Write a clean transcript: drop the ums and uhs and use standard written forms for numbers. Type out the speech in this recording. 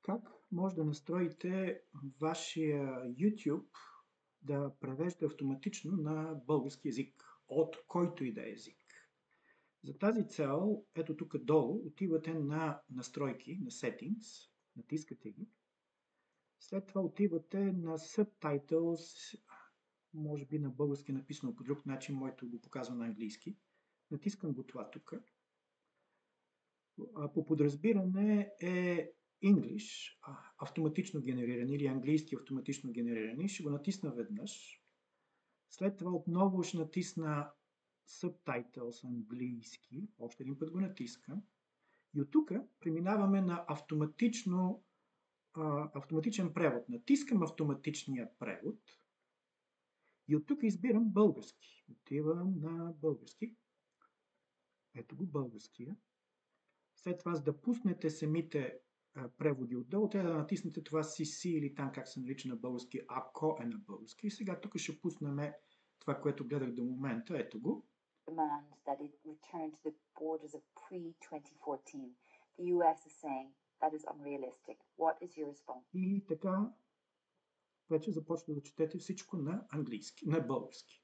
Как може да настроите вашия YouTube да превежда автоматично на български език, от който и да е език? За тази цел, ето тук долу, отивате на настройки, на Settings, натискате ги. След това отивате на Subtitles, може би на български е написано по друг начин, моето го показва на английски. Натискам го това тук. По подразбиране е English, автоматично генериран или английски автоматично генериран. Ще го натисна веднъж. След това отново ще натисна Subtitles английски. Още един път го натискам. И от тук преминаваме на автоматичен превод. Натискам автоматичния превод и от тук избирам български. Отивам на български. Ето го българския. След това, за да пуснете самите преводи отдолу, трябва да натиснете това CC или там как се нарича на български, ако е на български. И сега тук ще пуснем това, което гледах до момента. Ето го. Demands that it return to the borders of pre-2014. The US is saying that is unrealistic. What is your response? И така вече започва да четете всичко на английски, на български.